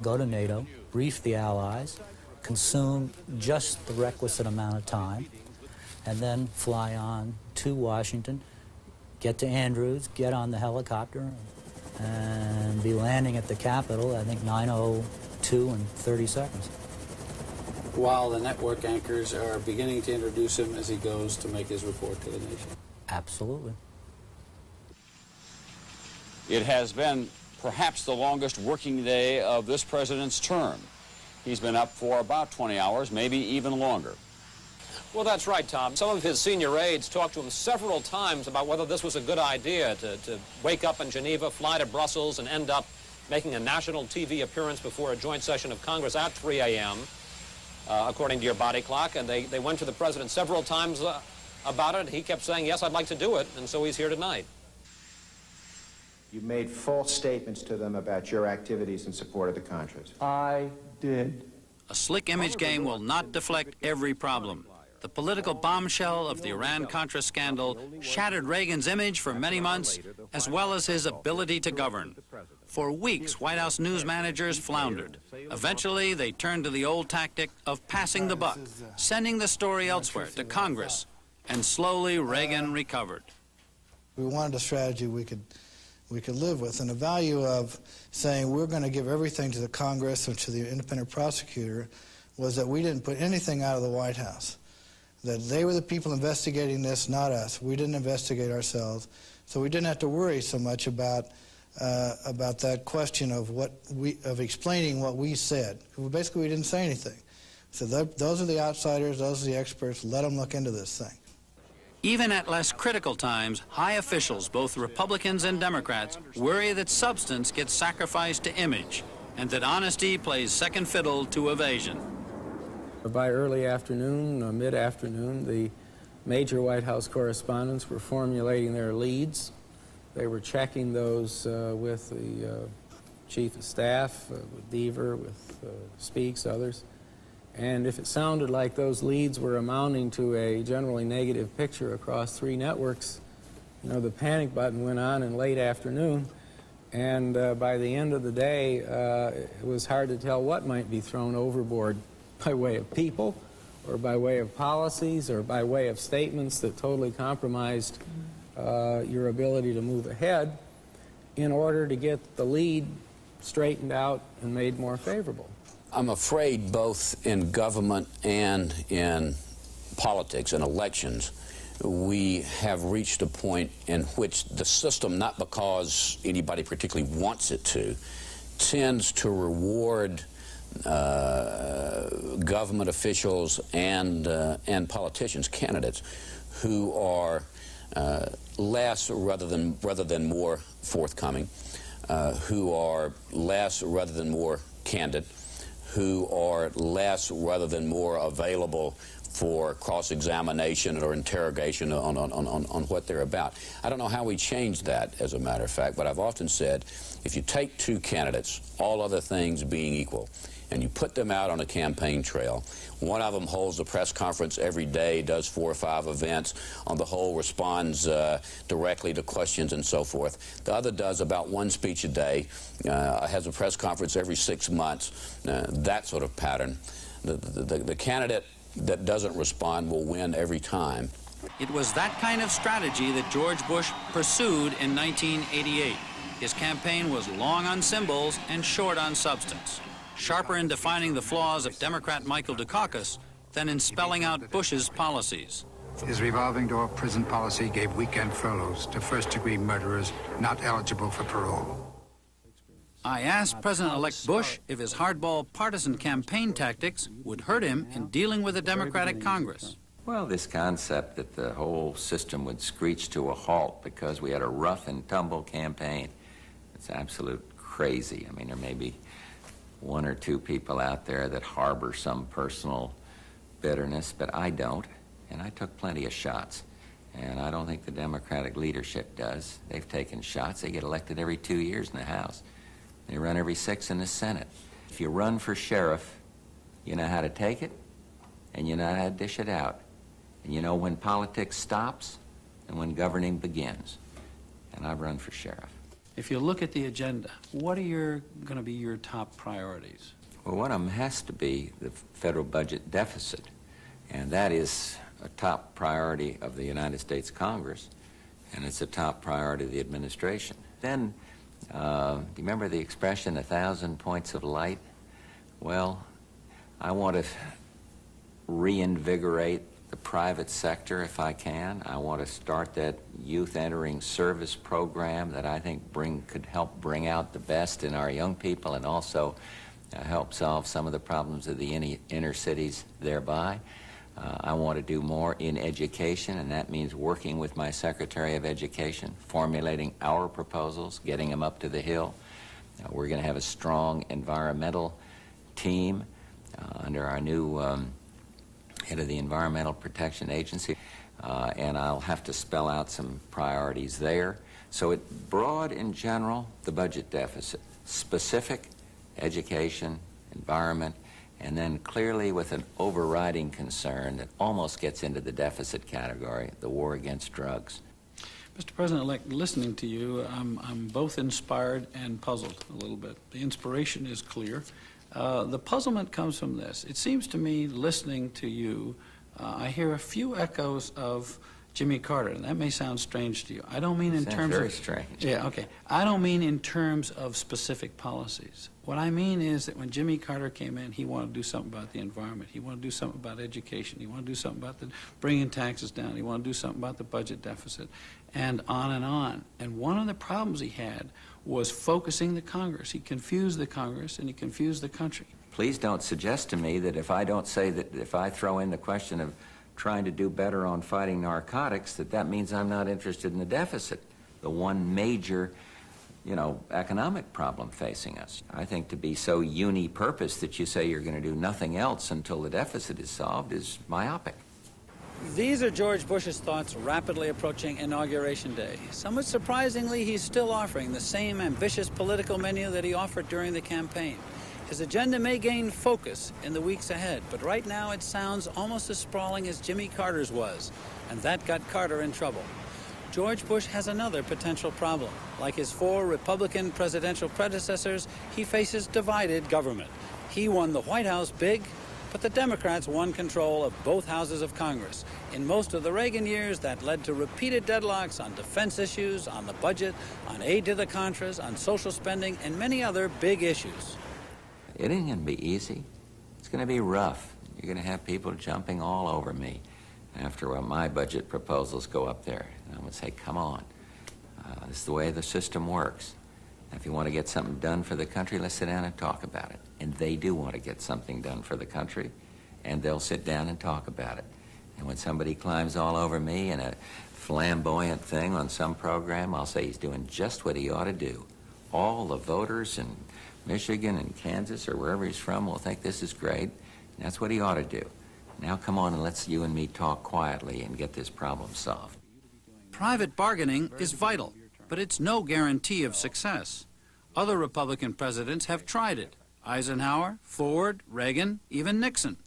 [SPEAKER 12] go to NATO, brief the Allies, consume just the requisite amount of time, and then fly on to Washington, get to Andrews, get on the helicopter, and be landing at the Capitol, I think 9:02 and 30 seconds.
[SPEAKER 11] While the network anchors are beginning to introduce him as he goes to make his report to the nation.
[SPEAKER 12] Absolutely.
[SPEAKER 8] It has been perhaps the longest working day of this president's term. He's been up for about 20 hours, maybe even longer.
[SPEAKER 9] Well, that's right, Tom. Some of his senior aides talked to him several times about whether this was a good idea to wake up in Geneva, fly to Brussels, and end up making a national TV appearance before a joint session of Congress at 3 a.m., according to your body clock. And they went to the president several times about it. He kept saying, yes, I'd like to do it, and so he's here tonight.
[SPEAKER 13] You made false statements to them about your activities in support of the Contras.
[SPEAKER 24] I did.
[SPEAKER 2] A slick image game will not deflect every problem. The political bombshell of the Iran-Contra scandal shattered Reagan's image for many months, as well as his ability to govern. For weeks, White House news managers floundered. Eventually, they turned to the old tactic of passing the buck, sending the story elsewhere to Congress, and slowly Reagan recovered.
[SPEAKER 25] We wanted a strategy we could live with, and the value of saying we're going to give everything to the Congress and to the independent prosecutor was that we didn't put anything out of the White House. That they were the people investigating this, not us. We didn't investigate ourselves, so we didn't have to worry so much about that question of explaining what we said. Basically, we didn't say anything. So those are the outsiders, those are the experts. Let them look into this thing.
[SPEAKER 2] Even at less critical times, high officials, both Republicans and Democrats, worry that substance gets sacrificed to image and that honesty plays second fiddle to evasion.
[SPEAKER 26] By early afternoon, mid-afternoon, the major White House correspondents were formulating their leads. They were checking those with the Chief of Staff, with Deaver, with Speaks, others. And if it sounded like those leads were amounting to a generally negative picture across three networks, you know, the panic button went on in late afternoon. And by the end of the day, it was hard to tell what might be thrown overboard by way of people, or by way of policies, or by way of statements that totally compromised your ability to move ahead in order to get the lead straightened out and made more favorable.
[SPEAKER 14] I'm afraid both in government and in politics and elections, we have reached a point in which the system, not because anybody particularly wants it to, tends to reward government officials and politicians, candidates, who are less rather than more forthcoming, who are less rather than more candid, who are less rather than more available for cross-examination or interrogation on what they're about. I don't know how we change that, as a matter of fact, but I've often said, if you take two candidates, all other things being equal, and you put them out on a campaign trail, one of them holds a press conference every day, does 4 or 5 events, on the whole responds directly to questions and so forth. The other does about 1 speech a day, has a press conference every 6 months, that sort of pattern. The candidate that doesn't respond will win every time.
[SPEAKER 2] It was that kind of strategy that George Bush pursued in 1988. His campaign was long on symbols and short on substance, sharper in defining the flaws of Democrat Michael Dukakis than in spelling out Bush's policies.
[SPEAKER 27] His revolving door prison policy gave weekend furloughs to first-degree murderers not eligible for parole.
[SPEAKER 2] I asked President-elect Bush if his hardball partisan campaign tactics would hurt him in dealing with the Democratic Congress.
[SPEAKER 1] Well, this concept that the whole system would screech to a halt because we had a rough and tumble campaign, it's absolute crazy. I mean, there may be one or two people out there that harbor some personal bitterness, but I don't, and I took plenty of shots. And I don't think the Democratic leadership does. They've taken shots. They get elected every 2 years in the House. They run every 6 in the Senate. If you run for sheriff, you know how to take it, and you know how to dish it out. And you know when politics stops and when governing begins. And I've run for sheriff.
[SPEAKER 11] If you look at the agenda, what are going to be your top priorities?
[SPEAKER 1] Well, one of them has to be the federal budget deficit, and that is a top priority of the United States Congress, and it's a top priority of the administration. Then, do you remember the expression, 1,000 points of light? Well, I want to reinvigorate the private sector if I can. I want to start that youth entering service program that I think could help bring out the best in our young people and also help solve some of the problems of the inner cities thereby. I want to do more in education, and that means working with my Secretary of Education, formulating our proposals, getting them up to the Hill. We're going to have a strong environmental team under our new head of the Environmental Protection Agency, and I'll have to spell out some priorities there. So broad in general, the budget deficit, specific, education, environment, and then clearly with an overriding concern that almost gets into the deficit category, the war against drugs.
[SPEAKER 11] Mr. President-elect, listening to you, I'm both inspired and puzzled a little bit. The inspiration is clear. The puzzlement comes from this. It seems to me, listening to you, I hear a few echoes of Jimmy Carter, and that may sound strange to you. I don't mean in terms of...
[SPEAKER 1] very strange.
[SPEAKER 11] Yeah, okay. I don't mean in terms of specific policies. What I mean is that when Jimmy Carter came in, he wanted to do something about the environment. He wanted to do something about education. He wanted to do something about bringing taxes down. He wanted to do something about the budget deficit, and on and on. And one of the problems he had was focusing the Congress. He confused the Congress, and he confused the country.
[SPEAKER 1] Please don't suggest to me that if I don't say that, if I throw in the question of trying to do better on fighting narcotics, that means I'm not interested in the deficit, the one major, economic problem facing us. I think to be so uni-purpose that you say you're going to do nothing else until the deficit is solved is myopic.
[SPEAKER 11] These are George Bush's thoughts rapidly approaching Inauguration Day. Somewhat surprisingly, he's still offering the same ambitious political menu that he offered during the campaign. His agenda may gain focus in the weeks ahead, but right now it sounds almost as sprawling as Jimmy Carter's was, and that got Carter in trouble. George Bush has another potential problem. Like his 4 Republican presidential predecessors, he faces divided government. He won the White House big, but the Democrats won control of both houses of Congress. In most of the Reagan years, that led to repeated deadlocks on defense issues, on the budget, on aid to the Contras, on social spending, and many other big issues.
[SPEAKER 1] It ain't going to be easy. It's going to be rough. You're going to have people jumping all over me after my budget proposals go up there. And I'm going to say, come on. This is the way the system works. If you want to get something done for the country, let's sit down and talk about it. And they do want to get something done for the country, and they'll sit down and talk about it. And when somebody climbs all over me in a flamboyant thing on some program, I'll say he's doing just what he ought to do. All the voters in Michigan and Kansas or wherever he's from will think this is great, and that's what he ought to do. Now come on and let's you and me talk quietly and get this problem solved.
[SPEAKER 2] Private bargaining is vital, but it's no guarantee of success. Other Republican presidents have tried it. Eisenhower, Ford, Reagan, even Nixon.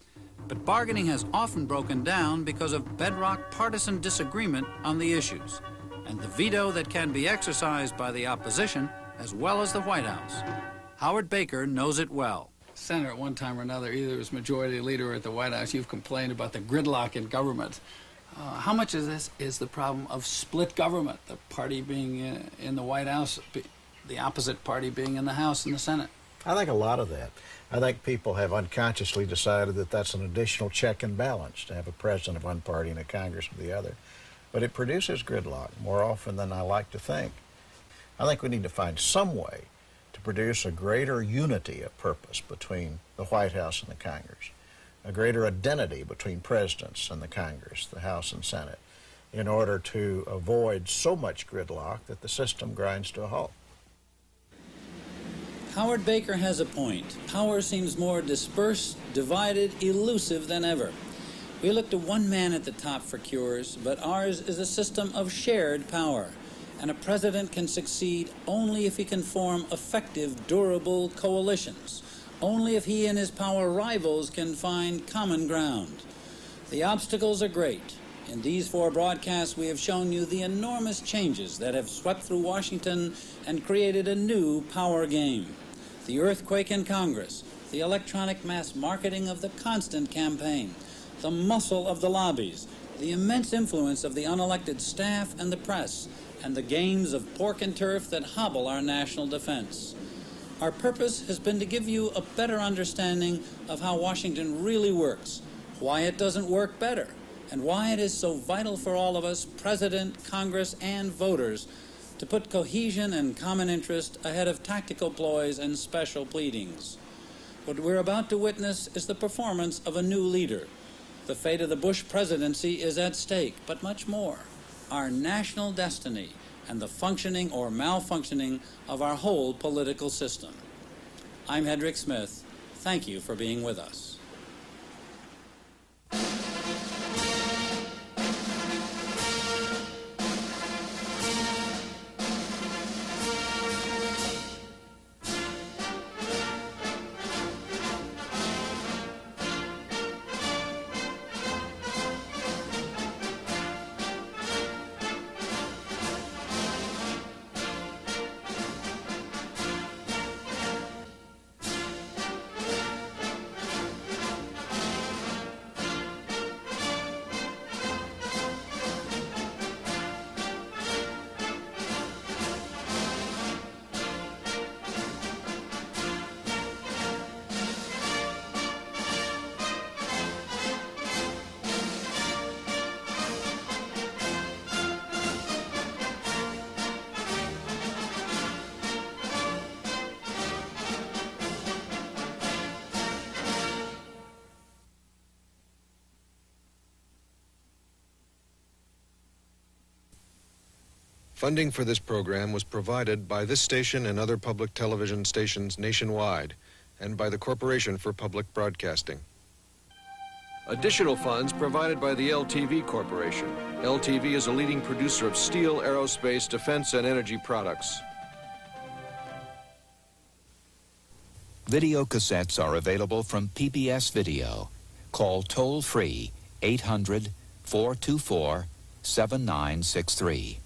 [SPEAKER 2] But bargaining has often broken down because of bedrock partisan disagreement on the issues, and the veto that can be exercised by the opposition as well as the White House. Howard Baker knows it well.
[SPEAKER 11] Senator, at one time or another, either as majority leader or at the White House, you've complained about the gridlock in government. How much of this is the problem of split government, the party being in the White House, the opposite party being in the House and the Senate?
[SPEAKER 7] I think a lot of that. I think people have unconsciously decided that that's an additional check and balance to have a president of one party and a Congress of the other. But it produces gridlock more often than I like to think. I think we need to find some way to to produce a greater unity of purpose between the White House and the Congress, a greater identity between presidents and the Congress, the House and Senate, in order to avoid so much gridlock that the system grinds to a halt.
[SPEAKER 11] Howard Baker has a point. Power seems more dispersed, divided, elusive than ever. We look to one man at the top for cures, but ours is a system of shared power. And a president can succeed only if he can form effective, durable coalitions, only if he and his power rivals can find common ground. The obstacles are great. In these 4 broadcasts, we have shown you the enormous changes that have swept through Washington and created a new power game. The earthquake in Congress, the electronic mass marketing of the constant campaign, the muscle of the lobbies, the immense influence of the unelected staff and the press, and the games of pork and turf that hobble our national defense. Our purpose has been to give you a better understanding of how Washington really works, why it doesn't work better, and why it is so vital for all of us, President, Congress, and voters, to put cohesion and common interest ahead of tactical ploys and special pleadings. What we're about to witness is the performance of a new leader. The fate of the Bush presidency is at stake, but much more. Our national destiny and the functioning or malfunctioning of our whole political system. I'm Hedrick Smith. Thank you for being with us.
[SPEAKER 15] Funding for this program was provided by this station and other public television stations nationwide, and by the Corporation for Public Broadcasting. Additional funds provided by the LTV Corporation. LTV is a leading producer of steel, aerospace, defense, and energy products.
[SPEAKER 16] Video cassettes are available from PBS Video. Call toll-free 800-424-7963.